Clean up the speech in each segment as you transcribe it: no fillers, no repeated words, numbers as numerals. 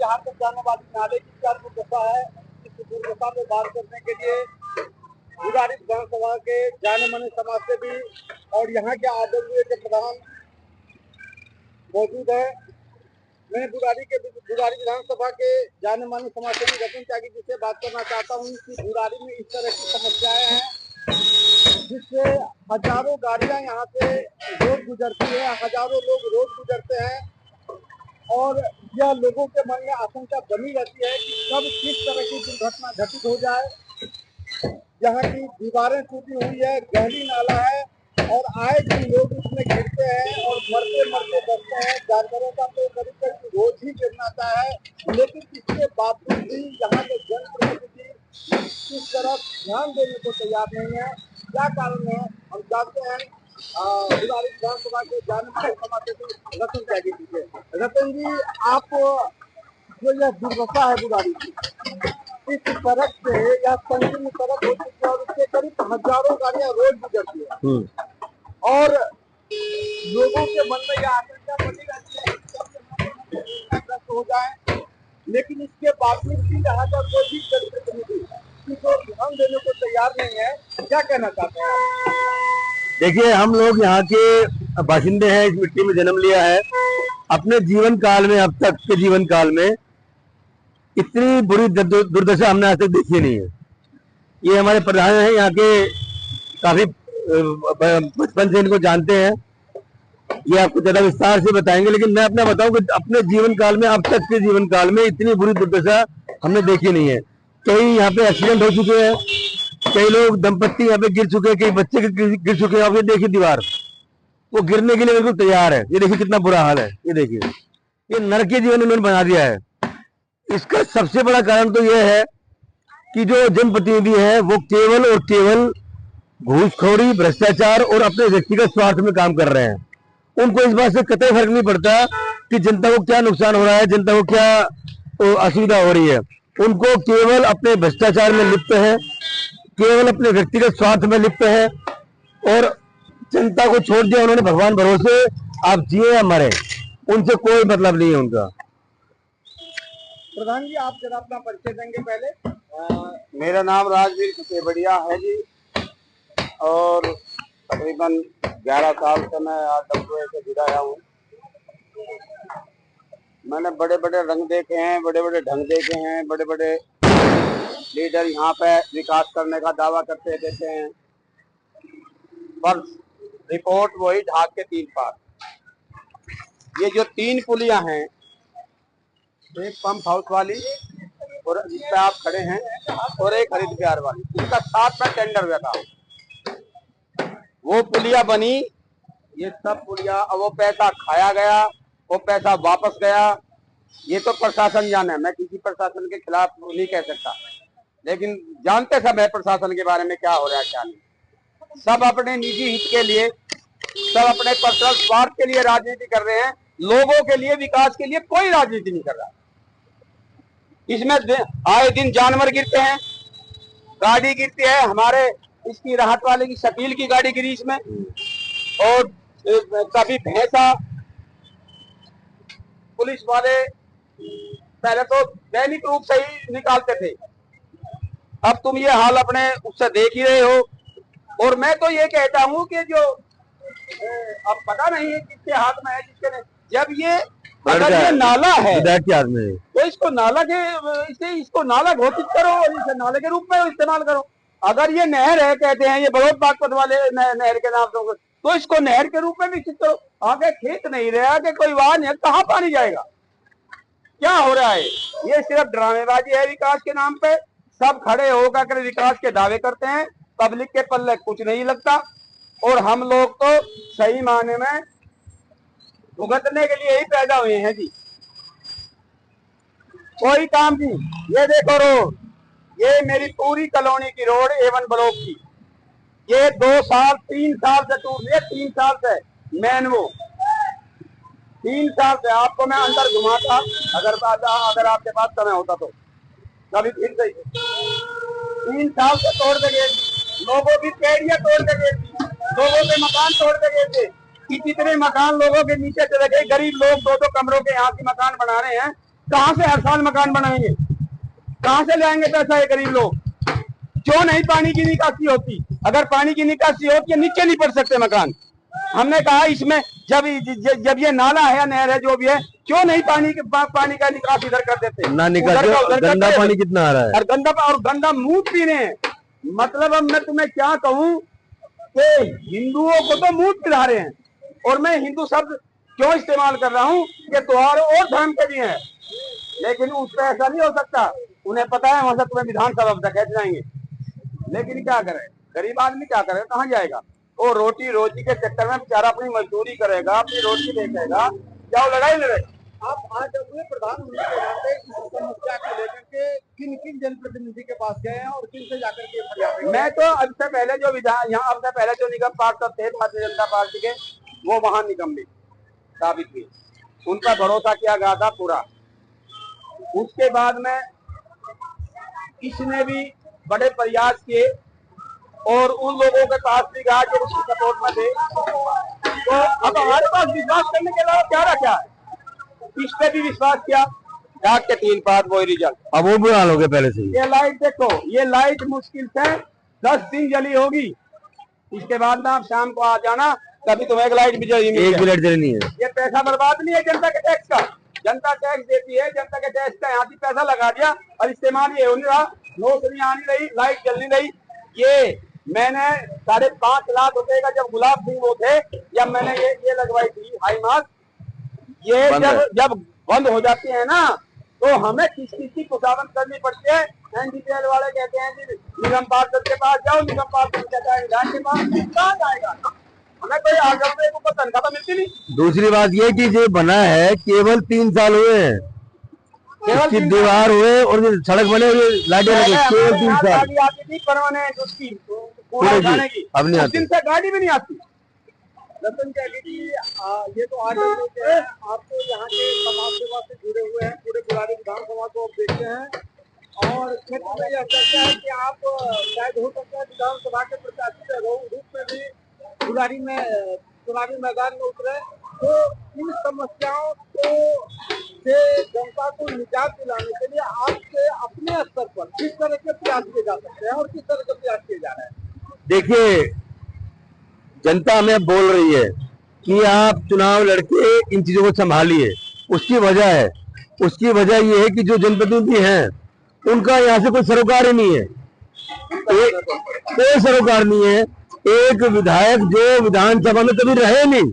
बिहार तक जाने वाली नाले की क्या दुर्दशा है, इस दुर्दशा पे बात करने के लिए बुराड़ी विधानसभा के जाने माने समाज सेवी और यहाँ के आदरणीय के प्रधान मौजूद है। मैं बुराड़ी विधानसभा के जाने माने समाज सेवी रतन त्यागी जी से बात करना चाहता हूँ कि बुराड़ी में इस तरह की समस्याएं हैं जिससे हजारों गाड़ियां यहाँ से रोज गुजरती है, हजारों लोग रोज गुजरते हैं और यह लोगों के मन में आशंका बनी रहती है कि कब किस तरह की दुर्घटना घटित हो जाए। यहाँ की दीवारें टूटी हुई है, गहरी नाला है और आए दिन लोग उसमें गिरते हैं और मरते मरते बचते हैं। जानवरों का तो करीब करीब रोज ही गिरना आता है, लेकिन इसके बावजूद भी यहाँ के जनप्रतिनिधि इस तरफ ध्यान देने को तैयार नहीं है। क्या कारण है हम जानते हैं। बुराड़ी विधानसभा के जाने माने समाज सेवी रतन त्यागी जी से। रतन जी, आप जो यह दुर्दशा है बुराड़ी की, इस सड़क से यह संकीर्ण सड़क हो चुकी है और उसके करीब हजारों गाड़ियां रोज गुजरती है और लोगों के मन में यह आशंका बनी रहती है कि हो जाए, लेकिन इसके बावजूद भी यहाँ का कोई भी जनप्रतिनिधि इसको ध्यान देने को तैयार नहीं है। क्या कहना चाहते हैं आप? देखिए, हम लोग यहाँ के बाशिंदे हैं, इस मिट्टी में जन्म लिया है। अपने जीवन काल में, अब तक के जीवन काल में इतनी बुरी दुर्दशा हमने आज तक देखी नहीं है। ये हमारे प्रधान हैं यहाँ के, काफी बचपन से इनको जानते हैं, ये आपको ज्यादा विस्तार से बताएंगे, लेकिन मैं अपना बताऊं कि अपने जीवन काल में, अब तक के जीवन काल में इतनी बुरी दुर्दशा हमने देखी नहीं है। कई यहाँ पे एक्सीडेंट हो चुके हैं, कई लोग दंपत्ति यहाँ पे गिर चुके हैं, कई बच्चे गिर चुके हैं। आप ये देखिए, दीवार वो गिरने के लिए बिल्कुल तैयार है। ये देखिए कितना बुरा हाल है। ये देखिए, ये नरकीय जीवन उन्होंने बना दिया है। इसका सबसे बड़ा कारण तो यह है कि जो जनप्रतिनिधि है वो केवल और केवल घूसखोरी, भ्रष्टाचार और अपने व्यक्तिगत स्वार्थ में काम कर रहे हैं। उनको इस बात से कतई फर्क नहीं पड़ता कि जनता को क्या नुकसान हो रहा है, जनता को क्या असुविधा हो रही है। उनको केवल अपने भ्रष्टाचार में लिप्त है, केवल अपने व्यक्तिगत स्वार्थ में लिप्त है और जनता को छोड़ दिया उन्होंने भगवान भरोसे। आप जिए या मरे, उनसे कोई मतलब नहीं है उनका। प्रधान जी, आप जरा अपना परिचय देंगे पहले। मेरा नाम राजवीर कुतेबड़िया है जी, और तकरीबन 11 साल से मैं RWA से जुड़ा हूँ। मैंने बड़े बड़े रंग देखे हैं, बड़े बड़े ढंग देखे हैं, बड़े बड़े लीडर यहाँ पे विकास करने का दावा करते देते हैं, पर रिपोर्ट वही ढाक के 3 पार। ये जो 3 पुलियां हैं, एक पंप हाउस वाली और जिस पे आप खड़े हैं, और एक हरित बिहार वाली, इसका साथ में टेंडर हुआ था। वो पुलिया बनी, ये सब पुलिया, वो पैसा खाया गया, वो पैसा वापस गया। ये तो प्रशासन जाने, मैं किसी प्रशासन के खिलाफ नहीं कह सकता, लेकिन जानते सब है प्रशासन के बारे में क्या हो रहा है क्या नहीं। सब अपने निजी हित के लिए, सब अपने पर्सनल स्वार्थ के लिए राजनीति कर रहे हैं। लोगों के लिए, विकास के लिए कोई राजनीति नहीं कर रहा। इसमें आए दिन जानवर गिरते हैं, गाड़ी गिरती है। हमारे इसकी राहत वाले की, शकील की गाड़ी गिरी इसमें, और कभी भैंसा। पुलिस वाले पहले तो दैनिक रूप से ही निकालते थे, अब तुम ये हाल अपने उससे देख ही रहे हो। और मैं तो ये कहता हूँ कि जो अब पता नहीं है किसके हाथ में है, जिसके नहीं। जब ये अगर ये नाला है तो इसको नाला के, इसको नाला घोषित करो और इसे नाले के रूप में इस्तेमाल करो। अगर ये नहर है, कहते हैं ये बड़ौद बागपत वाले नहर के नाम से, तो इसको नहर के रूप में विकसित करो। आगे खेत नहीं रहा कि कोई वाहन है, कहाँ पानी जाएगा? क्या हो रहा है? ये सिर्फ ड्रामेबाजी है विकास के नाम पे। सब खड़े होकर विकास के दावे करते हैं, पब्लिक के पल्ले कुछ नहीं लगता, और हम लोग तो सही माने में भुगतने के लिए ही पैदा हुए हैं जी। कोई काम नहीं। ये देखो रोड, ये मेरी पूरी कॉलोनी की रोड A1 ब्लॉक की, ये 2 साल 3 साल से टूट रही है। 3 साल से मैन वो 3 साल से आपको मैं अंदर घुमाता, अगर आपके पास समय होता तो कभी फिर गई। 3 साल से तोड़ दे गए, लोगों की पेड़ियां तोड़ दे गए, लोगों के मकान तोड़ दे गए थे। कितने मकान लोगों के नीचे चले गए। गरीब लोग 2-2 कमरों के यहाँ की मकान बना रहे हैं, कहाँ से हर साल मकान बनाएंगे? कहाँ से लाएंगे पैसा ये गरीब लोग? क्यों नहीं पानी की निकासी होती? अगर पानी की निकासी होती है नीचे नहीं पड़ सकते मकान। हमने कहा इसमें जब ये नाला है या नहर है जो भी है, क्यों नहीं पानी का निकास इधर कर देते? ना निकासी, गंदा पानी कितना आ रहा है और गंदा मुंह पीने हैं। मतलब अब मैं तुम्हें क्या कहूँ कि हिंदुओं को तो मुंह पिला रहे हैं, और मैं हिंदू शब्द क्यों इस्तेमाल कर रहा हूँ कि त्योहार और धर्म के भी हैं, लेकिन उस पर ऐसा नहीं हो सकता। उन्हें पता है वहां से तुम्हें विधानसभा तक खेच जाएंगे, लेकिन क्या करे गरीब आदमी, क्या करे, कहाँ जाएगा? वो रोटी रोजी के चक्कर में बेचारा अपनी मजदूरी करेगा, अपनी रोटी देखेगा, क्या वो लड़ाई लड़ेगा? आप आज अपने प्रधानमंत्री के नाते इस समस्या को लेकर के किन किन जनप्रतिनिधि के पास गए हैं और किन से जाकर के फरियाद? मैं तो अब से पहले जो यहाँ अब से पहले जो निगम पार्षद थे भारतीय जनता पार्टी के, वो महान निगम भी साबित हुए, उनका भरोसा किया गया था पूरा। उसके बाद में किसने भी बड़े प्रयास किए और उन लोगों के पास भी गया जो उसकी सपोर्ट में थे, तो अब हमारे पास विश्वास करने के अलावा क्या रखा है? इस पे भी विश्वास किया, रात के 3 पास वही रिजल्ट। अब वो बुरा हाल हो गया पहले से। ये लाइट देखो, ये लाइट मुश्किल से 10 दिन जली होगी, इसके बाद में आप शाम को आ जाना तभी तुम्हें एक लाइट भी जली, एक भी लाइट जली नहीं है। ये पैसा बर्बाद नहीं है जनता के टैक्स का। जनता टैक्स देती है, जनता के टैक्स का यहाँ भी पैसा लगा दिया और इस्तेमाल ये हो नहीं रहा, नौकरी आनी रही, लाइट जल नहीं रही। ये मैंने 5.5 लाख रुपए का जब गुलाब सिंह वो थे, जब मैंने ये लगवाई थी हाई मास्क, ये जब बंद हो जाती है ना, तो हमें किस की खुशामद करनी पड़ती है। एनडीपीएल वाले कहते हैं कि निगम पार्षद के पास जाओ, निगम पार्षद कहता है विधायक के पास, कहाँ जाएगा? हमें कोई 8 रुपए को तनख्वाह तो मिलती नहीं। दूसरी बात ये कि जो बना है केवल 3 साल हुए हैं, इसकी दीवार हुए और सड़क बने हुए, लाइटें लगी, केवल 3 साल। गाड़ी आती थी परमानेंट उसकी पूरा उठाने की, अब नहीं आती, दिन से गाड़ी भी नहीं आती। रतन त्यागी जी, ये तो 8 लोग हैं, आप तो यहाँ के समाज सेवा से जुड़े हुए हैं, पूरे बुराड़ी विधानसभा को आप देखते हैं और क्षेत्र में यह चर्चा है कि आप शायद हो सकता है विधानसभा के प्रत्याशी के रूप में भी बुराड़ी में चुनावी मैदान में उतरे, तो इन समस्याओं को से जनता को निजात दिलाने के लिए आपके अपने स्तर पर किस तरह के प्रयास किए जा सकते हैं और किस तरह के प्रयास किए जा रहे हैं? देखिए, जनता हमें बोल रही है कि आप चुनाव लड़के इन चीजों को संभालिए। उसकी वजह है, उसकी वजह ये है कि जो जनप्रतिनिधि हैं उनका यहाँ से कोई सरोकार ही नहीं है, कोई सरोकार नहीं है। एक विधायक जो विधानसभा में कभी रहे नहीं,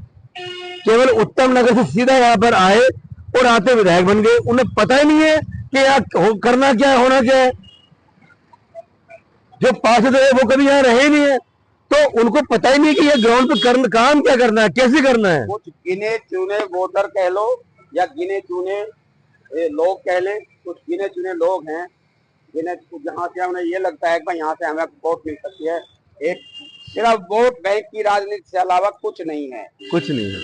केवल उत्तम नगर से सीधा यहाँ पर आए और आते विधायक बन गए। उन्हें पता ही नहीं है कि यहाँ करना क्या है, होना क्या है। जो पार्षद है वो कभी यहाँ रहे नहीं है, तो उनको पता ही नहीं कि ये ग्राउंड पे काम क्या करना है, कैसे करना है। कुछ गिने चुने वोटर कह लो या गिने चुने लोग कह ले, कुछ गिने चुने लोग हैं जहाँ से हमें ये लगता है कि भाई यहाँ से हमें वोट मिल सकती है। एक सिर्फ वोट बैंक की राजनीति से अलावा कुछ नहीं है, कुछ नहीं है।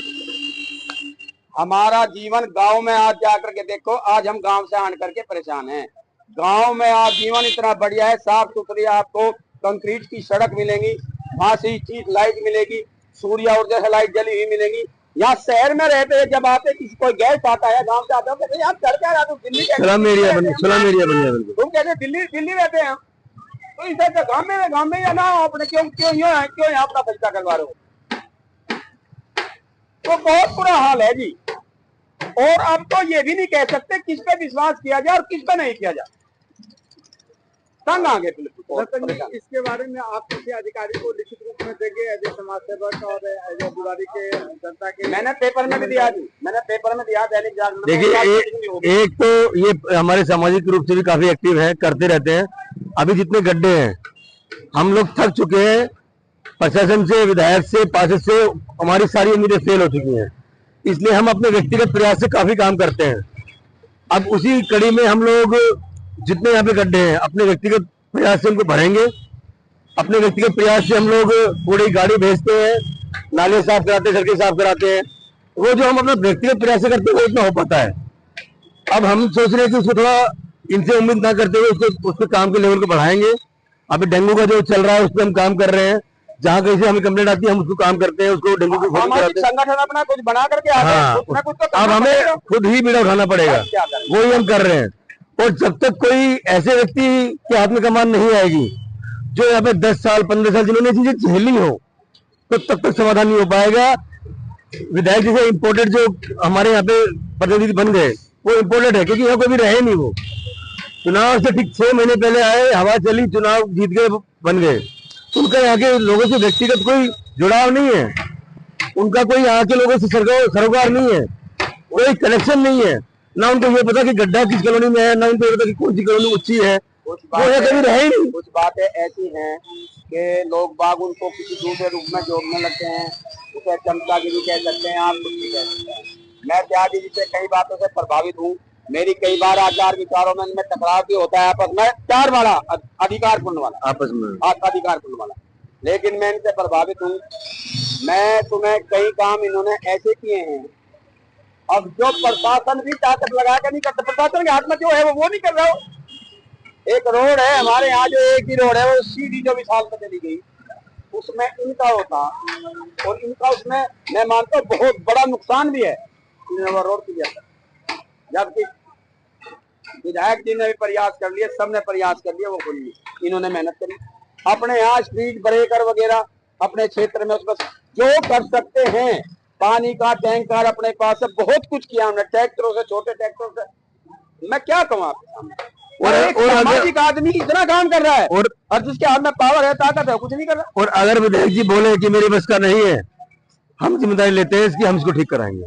हमारा जीवन गांव में आज जाकर के देखो, आज हम गांव से आन करके परेशान हैं। गांव में आज जीवन इतना बढ़िया है, साफ सुथरी, आपको कंक्रीट की सड़क मिलेगी, वहां से चीज लाइट मिलेगी, सूर्य ऊर्जा से लाइट जली हुई मिलेगी। यहाँ शहर में रहते हैं, जब आते किसी कोई गेस्ट आता है गांव से आता है, तो आप कर क्या रहा तुम दिल्ली स्लम एरिया बन गया, तुम कहते दिल्ली रहते हैं, तो इस तरह गाँव में या ना अपने क्यों यहाँ अपना फैसला करवा रहे हो? तो बहुत बुरा हाल है जी। और अब तो ये भी नहीं कह सकते किस पे विश्वास किया जाए और किस पे नहीं किया जाए, तंग आ गए। रतन जी, इसके बारे में आप किसी अधिकारी को लिखित रूप में देंगे एज ए समाज सेवक और एज ए बुराड़ी के जनता के? मैंने पेपर में भी दिया जी, दैनिक जागरण। देखिए, एक तो ये हमारे सामाजिक रूप से भी काफी एक्टिव है, करते रहते हैं। अभी जितने गड्ढे हैं हम लोग थक चुके हैं, प्रशासन से, विधायक से, पार्षद से हमारी सारी उम्मीदें फेल हो चुकी हैं, इसलिए हम अपने व्यक्तिगत प्रयास से काफी काम करते हैं। अब उसी कड़ी में हम लोग जितने यहाँ पे गड्ढे हैं अपने व्यक्तिगत प्रयास से उनको भरेंगे। अपने व्यक्तिगत प्रयास से हम लोग पूरी गाड़ी भेजते हैं, नाले साफ कराते हैं, सड़कें साफ कराते हैं। वो जो हम अपना व्यक्तिगत प्रयास से करते हैं वो इतना हो पाता है। अब हम सोच रहे हैं कि उसको थोड़ा इनसे उम्मीद ना करते हुए उसके काम के लेवल को बढ़ाएंगे। अभी डेंगू का जो चल रहा है उस पर हम काम कर रहे हैं। जहाँ कहीं से हमें कंप्लेंट आती है हम उसको काम करते हैं, उसको डेंगू की फोटो सामाजिक कराते हैं। संगठन अपना कुछ बना करके आ गए, हाँ, कुछ ना कुछ तो अब करना हमें पड़ेगा। खुद ही बीड़ा उठाना पड़ेगा, क्या करें? वही हम कर रहे हैं। और जब तक कोई ऐसे व्यक्ति के हाथ में कमान नहीं आएगी जो यहाँ पे 10 साल 15 साल जिन्होंने ये चीजें झेली हो, तो तब तक समाधान नहीं हो पाएगा। विधायक जैसे इम्पोर्टेड जो हमारे यहाँ पे प्रतिनिधि बन गए, वो इम्पोर्टेड है, क्योंकि यहाँ कोई भी रहे नहीं। वो चुनाव से ठीक 6 महीने पहले आए, हवा चली, चुनाव जीत गए, बन गए। उनका यहाँ के लोगों से व्यक्तिगत कोई जुड़ाव नहीं है, उनका कोई यहाँ के लोगों से सरोकार नहीं है, कोई कनेक्शन नहीं है। ना उनको ये पता कि गड्ढा किस कॉलोनी में है, ना उनको ये पता कि कौन सी कॉलोनी ऊंची है। कुछ वो यहाँ कभी रहे ही नहीं। कुछ बातें ऐसी हैं कि लोग बाग उनको किसी दूसरे रूप में जोड़ने लगते हैं, उसे चमचागिरी कह सकते हैं, आप कुछ भी कह सकते हैं। मैं त्यागी जी से कई बातों से प्रभावित हूँ, मेरी कई बार आचार विचारों में इनमें टकराव भी होता है आपस में, चार वाला अधिकारपूर्ण वाला, आपस में अधिकारपूर्ण वाला, लेकिन मैं इनसे प्रभावित हूँ। मैं तुम्हें कई काम इन्होंने ऐसे किए हैं, अब जो प्रशासन भी ताकत लगा कर नहीं करता, प्रशासन के हाथ में जो है वो नहीं कर रहा हो। एक रोड है हमारे यहाँ, जो एक ही रोड है, वो सीधी जो विशाल में चली गई, उसमें इनका होता और इनका उसमें मैं मानता हूँ बहुत बड़ा नुकसान भी है रोड की वजह से। जबकि विधायक जी ने भी प्रयास कर लिए, सबने प्रयास कर लिया, वो खुल ली, इन्होंने मेहनत करी अपने यहाँ स्ट्रीट ब्रेकर वगैरह अपने क्षेत्र में, उसमें जो कर सकते हैं, पानी का टैंकर अपने पास से बहुत कुछ किया हमने, ट्रैक्टरों से, छोटे ट्रैक्टरों से। मैं क्या कहूँ आपके सामने, और एक सामाजिक आदमी इतना काम कर रहा है, और जिसके हाथ में पावर है, ताकत है, कुछ नहीं कर रहा। और अगर विधायक जी बोले कि मेरी बस का नहीं है, हम जिम्मेदारी लेते हैं इसकी, हम इसको ठीक कराएंगे।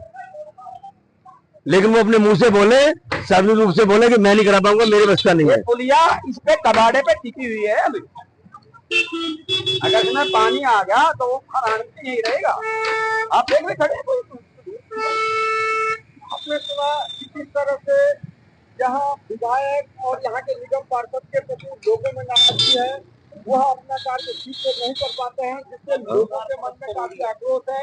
लेकिन वो अपने मुंह से बोले, सार्वजनिक रूप से बोले कि मैं नहीं करा पाऊंगा, मेरी बस का नहीं है। पुलिया इस पे कबाड़े पे टिकी हुई है अभी, अगर इसमें पानी आ गया तो वो नहीं रहेगा। आप देख रहे खड़े आपने सुना किस तरह से यहाँ विधायक और यहाँ के निगम पार्षद के प्रति लोगों में नाराजगी है, वह अपना कार्य ठीक से नहीं कर पाते हैं, जिससे लोगों के मन में काफी आक्रोश है।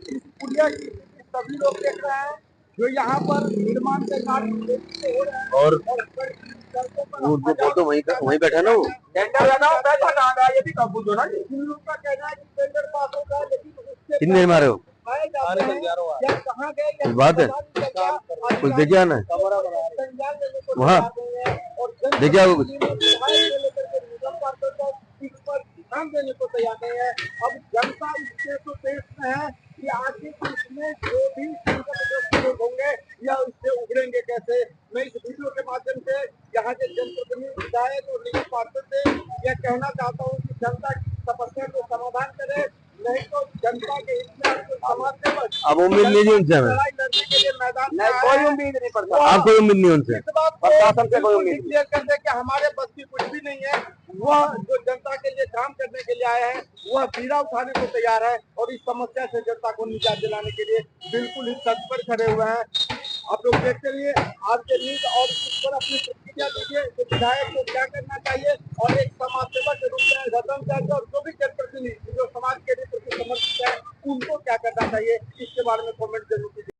इस पुलिया की सभी लोग देख रहे हैं, जो यहाँ पर निर्माण के कार्य हो रहे हैं, और तो वहीं बैठा ना, वो टेंडर लगाओ, पैसा कहाँ गया ये भी कब पूछो ना। जिन लोगों का कहना है कि टेंडर पास होगा, लेकिन उससे कितने मारे हो कहाँ गए बात है, कुछ देखिए आना है वहाँ, देखिए आपको कुछ ध्यान देने को तैयार नहीं है। अब जनता इस देश में है कि आखिर इसमें जो भी संकटग्रस्त लोग होंगे या इससे उभरेंगे कैसे। मैं इस वीडियो के माध्यम से यहाँ के जनप्रतिनिधि, विधायक और निगम पार्षद से यह कहना चाहता हूँ कि जनता की समस्या को समाधान करे, नहीं तो जनता के हित में समाज से अब उम्मीद नहीं उनसे, हमें लड़ने के लिए मैदान में कोई उम्मीद नहीं पड़ता, आप कोई उम्मीद नहीं उनसे, इस बात प्रशासन से कोई को उम्मीद क्लियर कर दे कि हमारे बस की कुछ भी नहीं है। वह जो जनता के लिए काम करने के लिए आए हैं, वह बीड़ा उठाने को तैयार है और इस समस्या से जनता को निजात दिलाने के लिए बिल्कुल ही तत्पर खड़े हुए हैं। आप लोग देखते रहिए आज के न्यूज और इस पर अपनी प्रतिक्रिया दीजिए कि विधायक को क्या करना चाहिए, और एक समाज सेवक के रूप में रतन चाहिए और जो भी जनप्रतिनिधि जो समाज के लिए समर्पित है, उनको क्या करना चाहिए, इसके बारे में कमेंट जरूर कीजिए।